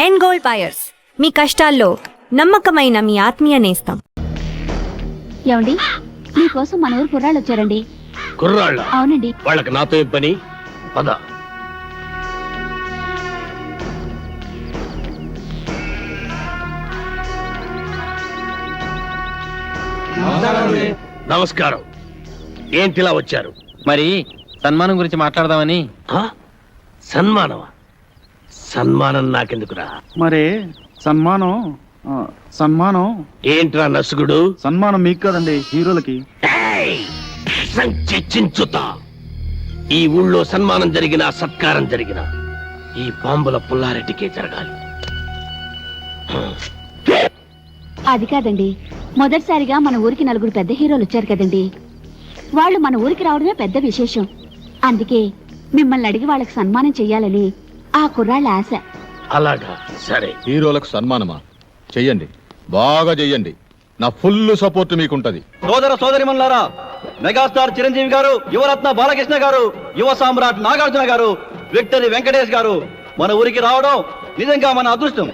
End gold buyers, మీ కష్టాల్లో నమ్మకమైన మీ ఆత్మీయ నేస్తం. ఏమండి, మీకోసం మన ఊరు కుర్రాళ్ళు వచ్చారండి. కుర్రాళ్ళ? అవునండి. వాళ్ళకి నాతో ఏం పని? పద. నమస్కారం. ఏంటిలా వచ్చారు? మరి సన్మానం గురించి మాట్లాడదామని. సన్మానమా? సన్మానం నాకెందుకురా? మరి సన్మానం సన్మానం ఏంట్రా నసుగుడు? సన్మానం మీకు కదండి, హీరోలకి. చించుతా. ఈ ఊళ్ళో సన్మానం జరిగినా సత్కారం జరిగినా ఈ బాంబుల పుల్లారెడ్డికే జరగాలి. అది కాదండి, మొదటిసారిగా మన ఊరికి నలుగురు పెద్ద హీరోలు వచ్చారు కదండి. వాళ్ళు మన ఊరికి రావడమే పెద్ద విశేషం. అందుకే మిమ్మల్ని అడిగి వాళ్ళకి సన్మానం చెయ్యాలని ఆ కుర్రాళ్ళ ఆశ. అలాగా, సరే. హీరోలకు సన్మానమా? చెయ్యండి, బాగా చెయ్యండి. నా ఫుల్ సపోర్ట్ మీకుంటది. సోదర సోదరిమన్లారా, మెగాస్టార్ చిరంజీవి గారు, యువరత్న బాలకృష్ణ గారు, యువ సామ్రాట్ నాగార్జున గారు, విక్టరీ వెంకటేష్ గారు మన ఊరికి రావడం నిజంగా మన అదృష్టం.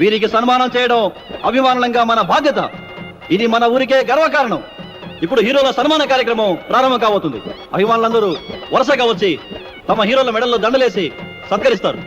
వీరికి సన్మానం చేయడం అభిమానంగా మన బాధ్యత. ఇది మన ఊరికే గర్వకారణం. ఇప్పుడు హీరోల సన్మాన కార్యక్రమం ప్రారంభం కాబోతుంది. అభిమానులందరూ వరుసగా వచ్చి తమ హీరోల మెడల్లో దండలేసి సత్కరిస్తారు.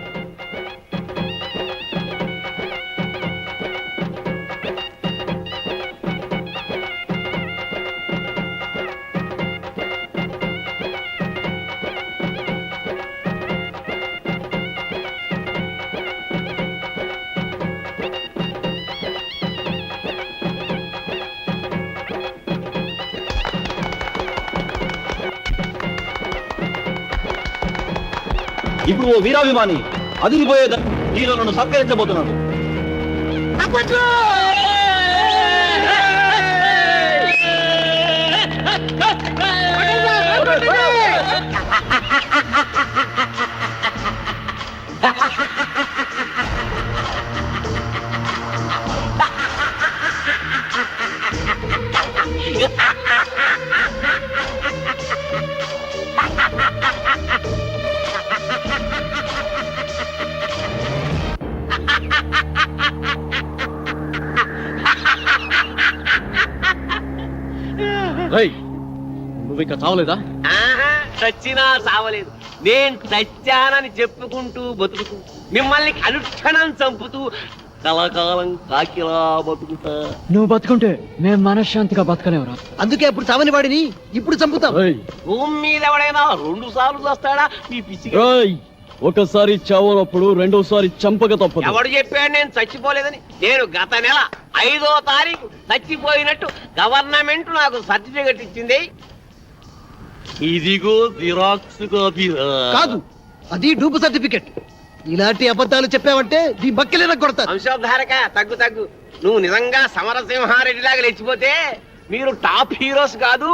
ఇప్పుడు ఓ వీరాభిమాని అదిరిపోయే హీరోలను సత్కరించబోతున్నాడు. నువ్వు ఇంకా చావలేదా? చచ్చినా చావలేదు. నేను చచ్చానని చెప్పుకుంటూ బతుకుతూ మిమ్మల్ని అనుక్షణం చంపుతూ కలకాలం కాకిలా బతుకుతా. నువ్వు బతుకుంటే మేము మనశ్శాంతిగా బతకలేవురా. అందుకే అప్పుడు చావని వాడిని ఇప్పుడు చంపుతాం. భూమి మీద ఎవడైనా 2 సార్లు వస్తాడా? మీ పిచ్చి. ఒకసారి చావనప్పుడు రెండోసారి చంపక తప్పదు. ఎవడు చెప్పాడు నేను చచ్చిపోలేదని? నేను గత నెల 5వ తారీఖు చచ్చిపోయినట్టు గవర్నమెంట్ నాకు సర్టిఫికెట్ ఇచ్చింది. ఇదిగో జిరాక్స్ కాపీ. కాదు, అది డూపు సర్టిఫికెట్. ఇలాంటి అబద్ధాలు చెప్పావంటే నీ బక్కెలేన కొడతాను. వంశోద్ధారక, తగ్గు తగ్గు. నువ్వు నిజంగా సమరసింహారెడ్డి లాగా లేచిపోతే మీరు టాప్ హీరోస్ కాదు,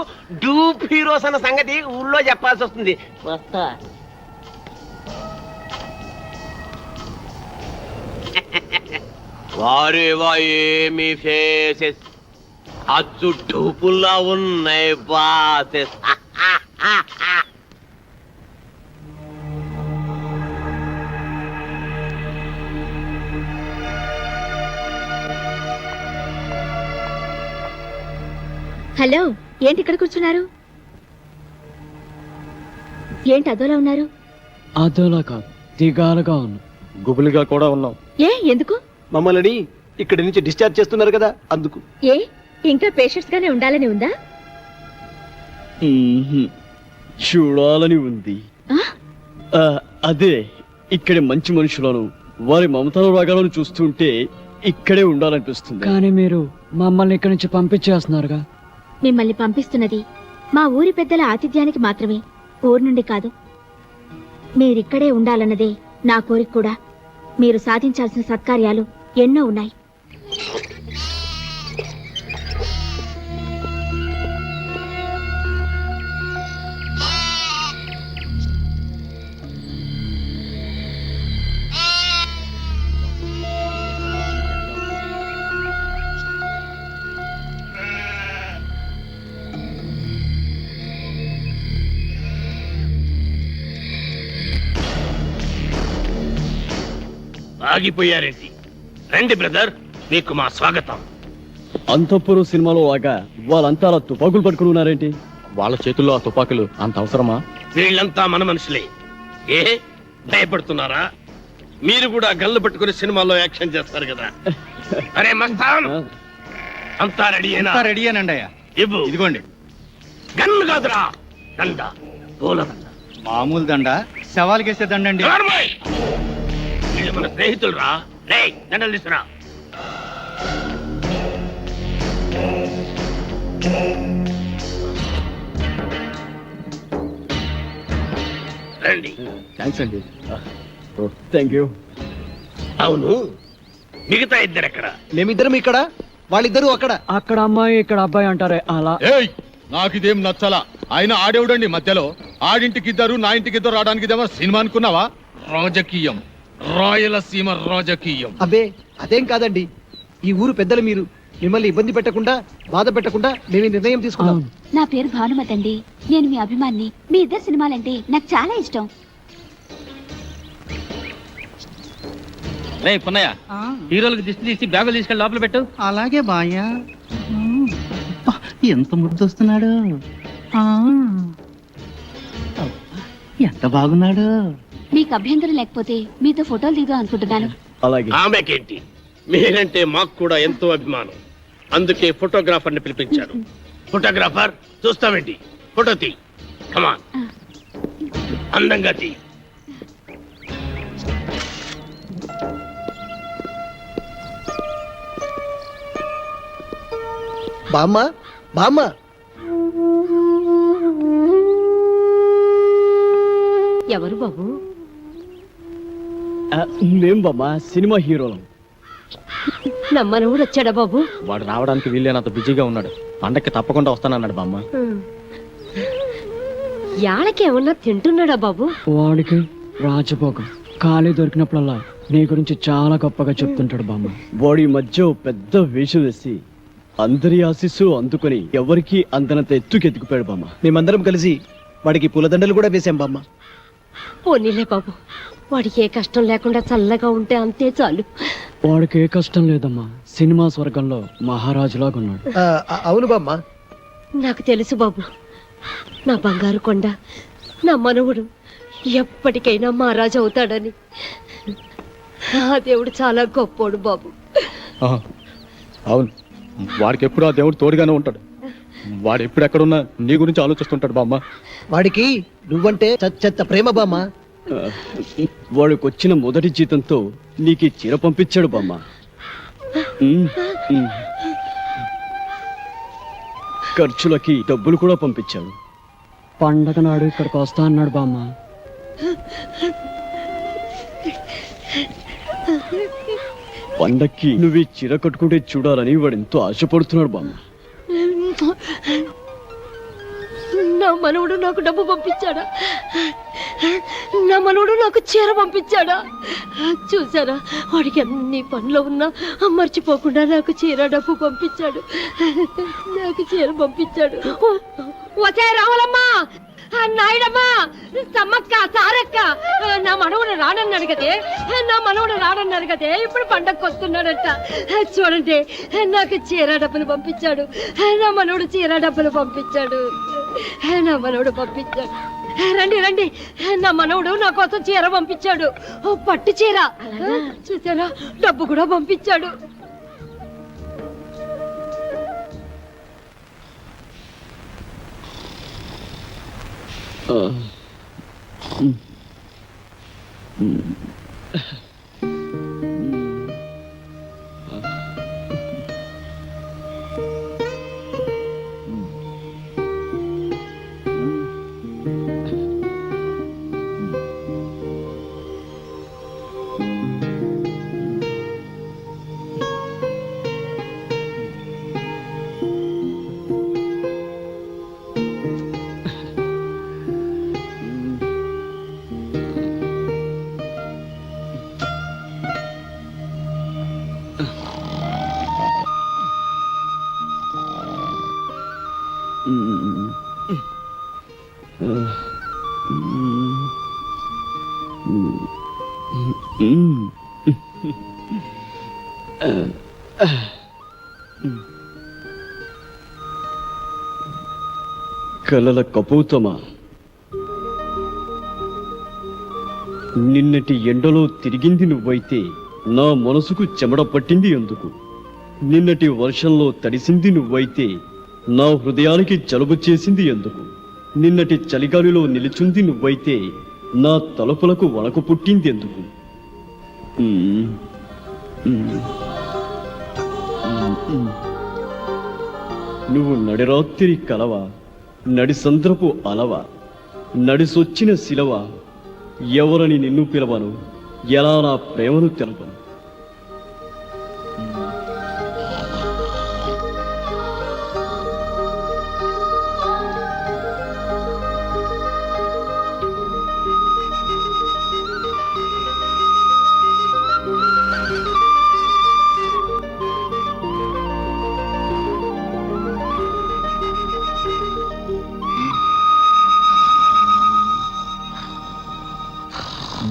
డూప్ హీరోస్ అన్న సంగతి ఊళ్ళో చెప్పాల్సి వస్తుంది. వస్తా. వారేవా ఏమి ఫేసెస్, అచ్చు డూపుల్లా ఉన్నాయి బాసెస్. హలో, ఏంటి ఇక్కడ కూర్చున్నారు? ఏంటి అదోలా ఉన్నారు? అదోలా కాదు, దిగాలుగా ఉన్నా, గుబులుగా కూడా ఉన్నాం. ఏ, ఎందుకు? మమ్మల్ని ఇక్కడి నుంచి డిశ్చార్జ్ చేస్తున్నారు కదా, అందుకు. ఏ, ఇంకా పేషెంట్స్ గానే ఉండాలని ఉందా? చూడాలని ఉంది. అదే, ఇక్కడి మంచి మనుషులను వారి మమతల రాగాలను చూస్తుంటే ఇక్కడే ఉండాలనిపిస్తుంది. కానీ మీరు మమ్మల్ని ఇక్కడి నుంచి పంపించేస్తున్నారుగా. మిమ్మల్ని పంపిస్తున్నది మా ఊరి పెద్దల ఆతిథ్యానికి మాత్రమే, ఊరు నుండి కాదు. మీరిక్కడే ఉండాలన్నదే నా కోరిక కూడా. మీరు సాధించాల్సిన సత్కార్యాలు ఎన్నో ఉన్నాయి. ఆగిపోయారేంటి? రండి బ్రదర్, మీకు మా స్వాగతం. అంతఃపురం సినిమాలో లాగా వాళ్ళంతా అలా తుపాకులు పట్టుకుని ఉన్నారేంటి? వాళ్ళ చేతుల్లో ఆ తుపాకులు అంత అవసరమా? వీళ్ళంతా మన మనుషులే. ఏ భయపడుతున్నారా? మీరు కూడా గన్లు పట్టుకుని సినిమాల్లో యాక్షన్ చేస్తారు కదా. అరే మస్తాన్, అంతా రెడీయేనా? రెడీయేనండి అయ్యా. ఇవ్వు. ఇదిగోండి. గన్ను కాదురా, దండ, పూల దండ. మామూలు దండ, శవాలకేసే దండండి. నార్మల్. వీళ్ళు మన స్నేహితులు రా. రే, దండలు తీసుకురా. రండి. థ్యాంక్స్ అండి. Thank you. అవును, మిగతా ఇద్దరు ఎక్కడ? మేమిద్దరం ఇక్కడ, వాళ్ళిద్దరూ అక్కడ. అక్కడ అమ్మాయి ఇక్కడ అబ్బాయి అంటారే అలా. ఏయ్, నాకిదేం నచ్చలా. ఆయన ఆడేవుడండి మధ్యలో. ఆడింటికి ఇద్దరు, నా ఇంటికి ఇద్దరు రావడానికి ఇదేమో సినిమా అనుకున్నావా? రాజకీయం, రాయలసీమ రాజకీయం. అబ్బే అదేం కాదండి, ఈ ఊరు పెద్దలు మీరు. మిమ్మల్ని ఇబ్బంది పెట్టకుండా, బాధ పెట్టకుండా మేము ఈ నిర్ణయం తీసుకున్నాం. నా పేరు భానుమతి అండి. నేను మీ అభిమాన్ని. మీ ఇద్దరు సినిమాలంటే నాకు చాలా ఇష్టం. రే పున్నయ్య, హీరోలకు దిష్టి తీసి బ్యాగులు తీసుకెళ్ళి లోపల పెట్టు. అలాగే బాయ్యా. ఎంత ముద్దొస్తున్నాడు, ఎంత బాగున్నాడు. మీకు అభ్యంతరం లేకపోతే మీతో ఫోటోలు దిగుదాం అనుకుంటున్నాను. అలాగే. ఆమెకేంటి, మీరంటే మాకు కూడా ఎంతో అభిమానం. అందుకే ఫోటోగ్రాఫర్ని పిలిపించారు. ఫోటోగ్రాఫర్, చూస్తామేంటి, ఫోటో తీ. కమాన్, అందంగా తీ. బామ్మ, బామ్మ, ఎవరు బాబు? మేం బామ్మా సినిమా హీరోలం. నమ్మనవుడు వచ్చాడా బాబు? వాడు రావడానికి వీళ్ళేనంత బిజీగా ఉన్నాడు. పండక్కి తప్పకుండా వస్తానన్నాడు బామ్మ. యాళ్ళకేమన్నా తింటున్నాడా బాబు? వాడికి రాజభోగం. ఖాళీ దొరికినప్పుడల్లా నీ గురించి చాలా గొప్పగా చెప్తుంటాడు బామ్మ. వాడి మధ్య ఓ పెద్ద వేషం వేసి అందరి ఆశీస్సు అందుకొని ఎవరికి అందనంత ఎత్తుకెత్తుకుపోయాడు బామ్మ. మేమందరం కలిసి వాడికి పూలదండలు కూడా వేసాం బామ్మ. పోనీలే బాబు, వాడికి ఏ కష్టం లేకుండా చల్లగా ఉంటే అంతే చాలు. వాడికి ఏ కష్టం లేదమ్మా. సినిమా స్వర్గంలో మహారాజులాగా ఉన్నాడు. అవును బామ్మ. నాకు తెలుసు బాబు, నా బంగారు కొండ, నా మనవుడు ఎప్పటికైనా మహారాజు అవుతాడని. ఆ దేవుడు చాలా గొప్పోడు బాబు. అవును, వాడికి ఎప్పుడు ఆ దేవుడు తోడుగానే ఉంటాడు. వాడు ఎప్పుడు ఎక్కడున్నా నీ గురించి ఆలోచిస్తుంటాడు బామ్మ. వాడికి నువ్వంటే చెత్త ప్రేమ బామ్మ. వాడికి వచ్చిన మొదటి జీతంతో నీకు చీర పంపించాడు బామ్మ. ఖర్చులకి డబ్బులు కూడా పంపించాడు. పండగ నాడు ఇక్కడికి వస్తా అన్నాడు బామ్మ. పండక్కి నువ్వు ఈ చీర కట్టుకుంటే చూడాలని వాడు ఎంతో ఆశపడుతున్నాడు బామ్మ. నా మనవుడు నాకు డబ్బు పంపించాడా? నా మనవుడు నాకు చీర పంపించాడా? చూసారా, వాడికి అన్ని పనులు ఉన్నా మర్చిపోకుండా నాకు చీర డబ్బు పంపించాడు. నాకు చీర పంపించాడు. వచ్చే రావాలమ్మా, నాయుడమ్మా, సమ్మక్క, సారక్క, నా మనవుడు రానన్నాడు కదే, నా మనవుడు రానన్నాడు కదే, ఇప్పుడు పండగకు వస్తున్నాడంట. చూడండి, నాకు చీర డబ్బులు పంపించాడు. నా మనవుడు చీర డబ్బులు పంపించాడు. నా మనవుడు పంపించాడు. రండి రండి, నా మనవుడు నా కోసం చీర పంపించాడు. పట్టు చీర. చూసారా, డబ్బు కూడా పంపించాడు. కలల కపోతమా, నిన్నటి ఎండలో తిరిగింది నువ్వైతే నా మనసుకు చెమట పట్టింది ఎందుకు? నిన్నటి వర్షంలో తడిసింది నువ్వైతే నా హృదయానికి జలుబు చేసింది ఎందుకు? నిన్నటి చలిగాలిలో నిలిచుంది నువ్వైతే నా తలుపులకు వణకు పుట్టింది ఎందుకు? నువ్వు నడిరాత్రి కలవా, నడిసంద్రపు అలవా, నడిసొచ్చిన శిలవ, ఎవరని నిన్ను పిలవను, ఎలా నా ప్రేమను తెలపను?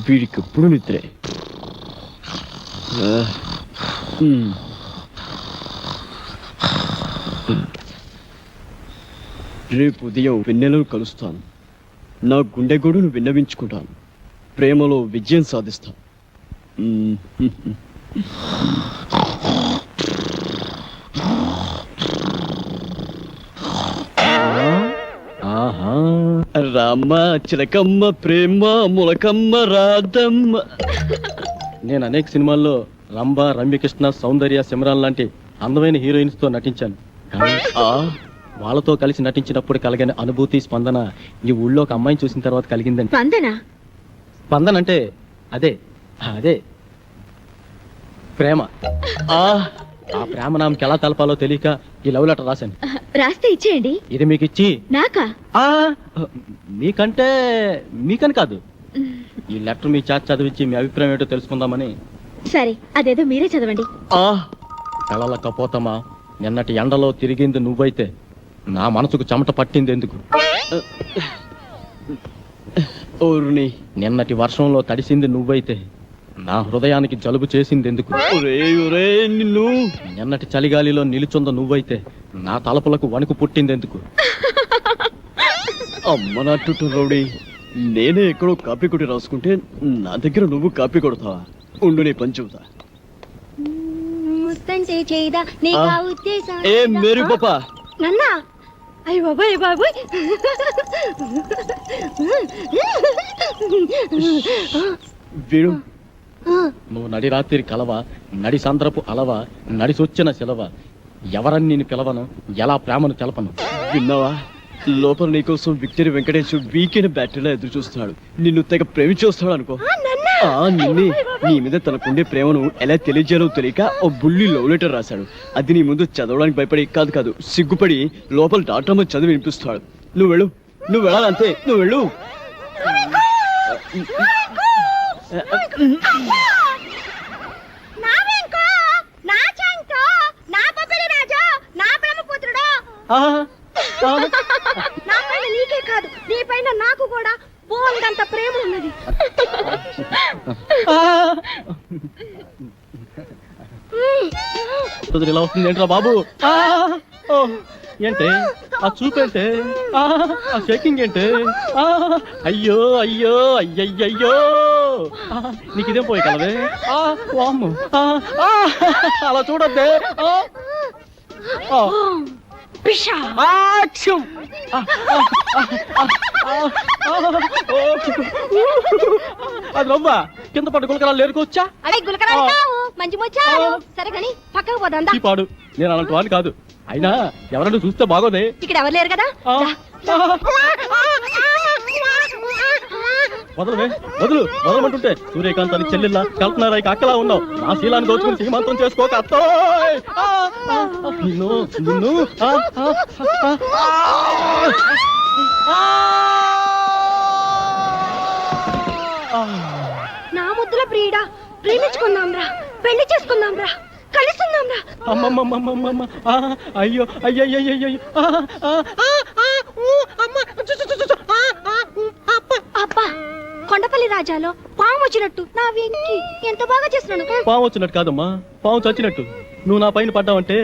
వీడికి ఎప్పుడు నిద్రే. రేపు ఉదయం వెన్నెలను కలుస్తాను. నా గుండె గొడును విన్నవించుకుంటాను. ప్రేమలో విజయం సాధిస్తాను. రామ్మ చిలకమ్మ ప్రేమ ములకమ్మ రాధమ్మ. నేను అనేక సినిమాల్లో రంభ, రమ్యకృష్ణ, సౌందర్య, సిమరాన్ లాంటి అందమైన హీరోయిన్స్ తో నటించాను. కానీ వాళ్ళతో కలిసి నటించినప్పుడు కలిగిన అనుభూతి, స్పందన ఈ ఊళ్ళో ఒక అమ్మాయిని చూసిన తర్వాత కలిగిందండి. స్పందన అంటే అదే అదే ప్రేమ. ఆ ప్రేమ నామకి ఎలా తెలపాలో తెలియక ఈ లవ్ లెటర్ రాశాను. రాస్తే ఇచ్చేయండి. ఇది మీకు ఇచ్చి నాకా? మీకని కాదు, ఈ లెటర్ మీ చాట్ చదివించి మీ అభిప్రాయం ఏంటో తెలుసుకుందామని. సరే, అదేదో మీరే చదవండి. కళల కపోతమా, నిన్నటి ఎండలో తిరిగింది నువ్వైతే నా మనసుకు చెమట పట్టింది ఎందుకు? నిన్నటి వర్షంలో తడిసింది నువ్వైతే నా హృదయానికి జలుబు చేసింది ఎందుకు? నిన్ను నిన్నటి చలిగాలిలో నిలుచుంద నువ్వైతే నా తలపులకు వణుకు పుట్టింది ఎందుకు? అమ్మ నాటు రౌడీ, నేనే ఎక్కడో కాపీ కొట్టి రాసుకుంటే నా దగ్గర నువ్వు కాపీ కొడతావా? ఉండు, నీ పని చెబుతా. ఏ మేరీ పాపా, నన్నా? అయ్య బాబాయ్ బాబాయ్, వీడు నువ్వు నడి రాత్రి కలవ, నడి సంద్రపు అలవ, నడిసొచ్చిన శిలవ, ఎవరని నేను పిలవను, ఎలా ప్రేమను తెలపను? విన్నావా? లోపల నీకోసం విక్టరీ వెంకటేష్ వీకెండ్ బ్యాటరీలో ఎదురు చూస్తున్నాడు. నిన్ను తెగ ప్రేమించొస్తాడు అనుకో. నిన్నే, నీ మీద తనకుండే ప్రేమను ఎలా తెలియజేయాలో తెలియక ఓ బుల్లి లవ్ లెటర్ రాశాడు. అది నీ ముందు చదవడానికి భయపడి కాదు సిగ్గుపడి లోపల డాక్టర్ చదివి వినిపిస్తాడు. నువ్వు వెళ్ళు, నువ్వు వెళ్ళాలంతే, నువ్వు వెళ్ళు. నీకే కాదు, నీ పైన నాకు కూడా బోల్డంత ప్రేమ ఉన్నది. ఇలా వస్తుంది ఏంట్రా బాబు? ఏంటే ఆ చూపేంటే, ఆ షేకింగ్ ఏంటే? అయ్యో అయ్యో అయ్యయ్యో, నీకు ఇదేం పోయి కలవే? అలా చూడద్దే. అది రవ్వా కింద పట్టు గులకరాలు లేరుకోవచ్చా? అదే గులకరాలు కావు, మంచి ముచ్చారు. సరే కానీ పక్కకు పోదా. పాడు, నేను అలాంటి వాడిని కాదు. అయినా ఎవరైనా చూస్తే బాగోదే. ఇక్కడ ఎవరు లేరు కదా. వదలమంటుంటే సూర్యకాంత్ అని చెల్లెల్లా, కల్పనారాయ్ అక్కలా ఉన్నావు. నా శీలాన్ని దోచుకుని శ్రీమంతం చేసుకోక అత్తోయ్. నిన్ను నిన్ను నా ముద్దుల ప్రియుడా, ప్రేమించుకుందాం రా, పెళ్లి చేసుకుందాం రా, కలుసుకుందాం రా. అమ్మమ్మమ్మమ్మమ్మ, అయ్యో అయ్యయ్యయ్యో, అబ్బా కొండపల్లి నెమలి రాజాలో పాము వచ్చినట్టు నా వెంకి ఎంత బాగా చేస్తున్నాను. పాము వచ్చినట్టు కాదమ్మా, పాము చచ్చినట్టు. నువ్వు నా పైన పడ్డావంటే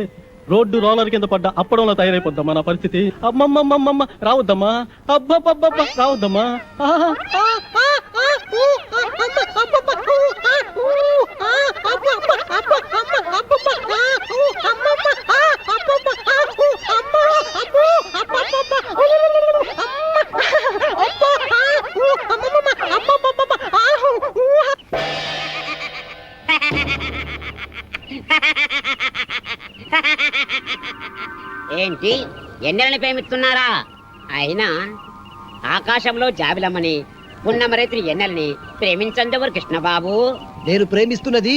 రోడ్డు రోలర్ కింద పడ్డా అప్పడంలో తయారైపోద్దమ్మా నా పరిస్థితి. అమ్మమ్మమ్మమ్మ రావద్దమ్మా, అబ్బబ్బబ్బబ్బ రావద్దమ్మా. ఏంటి ఎన్నెలని ప్రేమిస్తున్నారా? అయినా ఆకాశంలో జాబిలమ్మని పున్నమరేత్రి ఎన్నెలని ప్రేమించందెవరు కృష్ణబాబు? నేను ప్రేమిస్తున్నది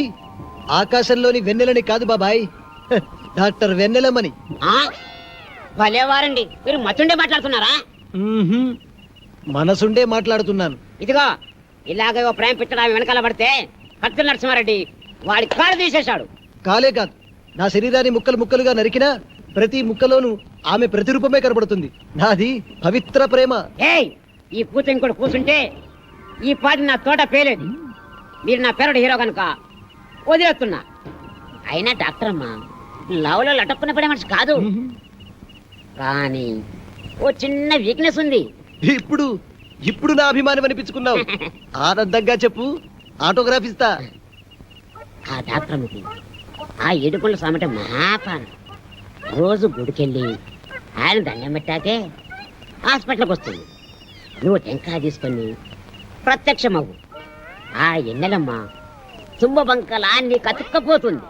ఆకాశంలోని వెన్నెలని కాదు బాబాయ్, డాక్టర్ వెన్నెలమ్మని. ఆ భలేవారండి, మీరు మతుండే మాట్లాడుతున్నారా? మనసుండే మాట్లాడుతున్నాను. ఇదిగో ఇలాగే ఓ ప్రేమ పిట్టడా వెనకాల పడితే కత్తుల నరసింహారెడ్డి వాడి కాలు తీసేశాడు. కాలే కాదు, నా శరీరాన్ని ముక్కలు ముక్కలుగా నరికినా ప్రతి ముక్కలోనూ ఆమె ప్రతిరూపమే కనబడుతుంది. నాది పవిత్ర ప్రేమ. ఏయ్, ఈ కూతురు ఇంకోటి కూర్చుంటే ఈ పాటి నా తోట పేలేదు. మీరు నా పేరుడు హీరో కనుక వదిలేస్తున్నా. అయినా డాక్టర్ అమ్మా లవ్లో లటక్కున పడే మనిషి కాదు, కానీ ఓ చిన్న వీక్నెస్ ఉంది. ఇప్పుడు ఇప్పుడు నా అభిమానం అనిపించుకున్నావు. ఆనందంగా చెప్పు, ఆటోగ్రాఫ్ ఇస్తా. ఆ డాక్టర్ అమ్మకి ఆ ఏడుపుల సామెట మహాపాన. రోజు గుడికెళ్ళి ఆయన దండం పెట్టాకే హాస్పిటల్కి వస్తుంది. నువ్వు టెంకాయ తీసుకొని ప్రత్యక్షమవు. ఆ ఎన్నెలమ్మ తుంబబంకలా నీకు అతుక్కపోతుంది.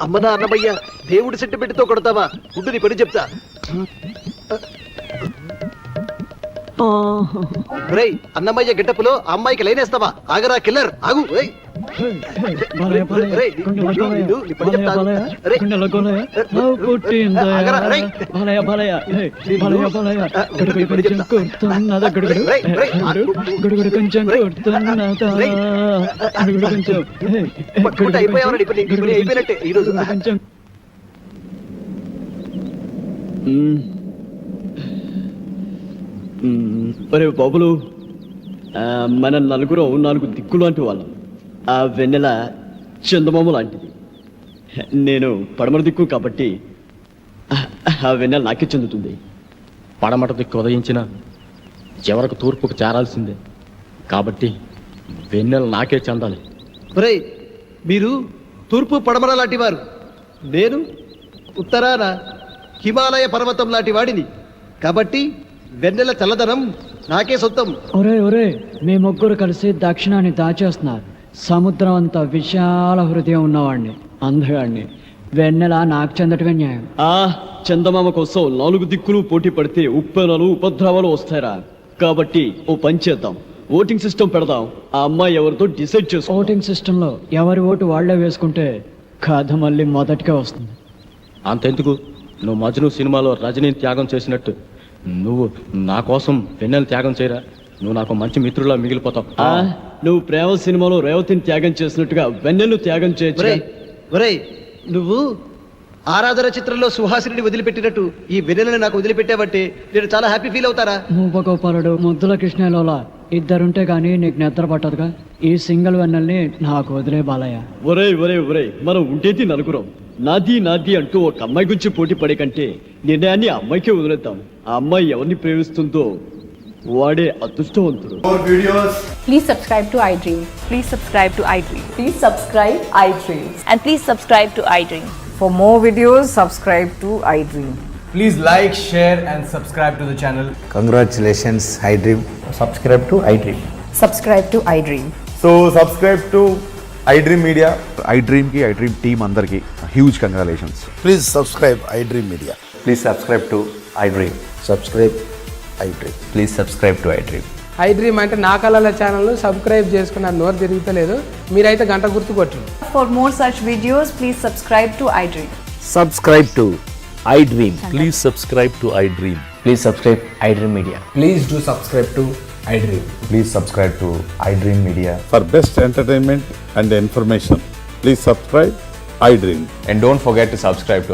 అమ్మనా అన్నమయ్య, దేవుడి సెంటిమెంట్తో కొడతావా? ఉండు నీ పని చెప్తా. రేయ్, అన్నమయ్య గెటప్పులో అమ్మాయికి లైనేస్తావా? ఆగరా కిల్లర్, ఆగు. రేయ్. రేయ్, నీ పని చెప్తా. రేయ్. ఆగరా, రేయ్. పట్టుకుంటే అయిపోయావరా? నీ పని అయిపోయినట్టే ఈరోజు. ఒరే బాబులు, మన నలుగురు 4 దిక్కులు లాంటి వాళ్ళం. ఆ వెన్నెల చందమామ లాంటిది. నేను పడమర దిక్కు కాబట్టి ఆ వెన్నెల నాకే చెందుతుంది. పడమట దిక్కు ఉదయించిన చివరకు తూర్పుకు చేరాల్సిందే కాబట్టి వెన్నెల నాకే చెందాలి. రేయ్, మీరు తూర్పు పడమర లాంటి వారు, నేను ఉత్తరాన హిమాలయ పర్వతం లాంటి వాడిని. కాబట్టి వెన్నెల చల్లదనం నాకే సొంతం. ఒరే మీ ముగ్గురు కలిసి దక్షిణాన్ని దాచేస్తున్నారు. సముద్రం అంత విశాల హృదయం ఉన్నవాడిని, అందగాడిని. వెన్నెల నాకు చెందటమే న్యాయం. చందమామ కోసం 4 దిక్కులు పోటీ పడితే ఉప్పెనలు ఉపద్రవాలు వస్తారా? కాబట్టి ఓ పని చేద్దాం, ఓటింగ్ సిస్టమ్ పెడదాం. ఆ అమ్మాయి ఎవరితో డిసైడ్ చేసుకో. ఓటింగ్ సిస్టమ్ లో ఎవరి ఓటు వాళ్లే వేసుకుంటే కథ మళ్ళీ మొదటిగా వస్తుంది. అంతెందుకు, నువ్వు మజ్ను సినిమాలో రజనీని త్యాగం చేసినట్టు నువ్వు నా కోసం వెన్నెల త్యాగం చేయరా? నువ్వు నాకు మంచి మిత్రులా మిగిలిపోతావు. నువ్వు ప్రేమ సినిమాలో రేవతిని త్యాగం చేసినట్టుగా వెన్నెలు త్యాగం చేయొచ్చు. ఒరేయ్, నువ్వు ఆరాధన చిత్రంలో సుహాసిని వదిలిపెట్టినట్టు ఈ వెన్నెలని నాకు వదిలిపెట్టావంటే నేను చాలా హ్యాపీ ఫీల్ అవుతారా? మూపగోపాలుడు, ముద్దుల కృష్ణలోలా ఇద్దరుంటే గానీ నీకు నిద్ర పట్టదుగా. ఈ సింగిల్ వెన్నెల్ని నాకు వదిలే బాలయ్య. ఒరే మనం ఉండేది నలుగురం. నాది అంటూ ఒక అమ్మాయి గురించి పోటీ పడే కంటే నిర్ణయాన్ని ఆ అమ్మాయికే వదిలేద్దాం. ఆ అమ్మాయి ఎవరిని ప్రేమిస్తుందో వాడే అదృష్టవంతుడు. Please subscribe to iDream. Please subscribe to iDream. Please subscribe iDream. And please subscribe to iDream. For more videos, subscribe to iDream. Please like, share and subscribe to the channel. Congratulations, iDream. Subscribe to iDream. Subscribe to iDream. So subscribe to iDream Media. iDream ki iDream team andarki huge congratulations. Please subscribe iDream Media. Please subscribe to iDream. Subscribe iDream. Please subscribe to iDream. iDream అంటే నా కళల channel subscribe చేసుకున్న నోరు తిరుగుతలేదు. మీరైతే గంట గుర్తు కొట్టండి. For more such videos, please subscribe to iDream. Subscribe to iDream. Please subscribe to iDream. Please subscribe iDream Media. Please do subscribe to iDream. Please subscribe to iDream Media. For best entertainment and information, please subscribe iDream. And don't forget to subscribe to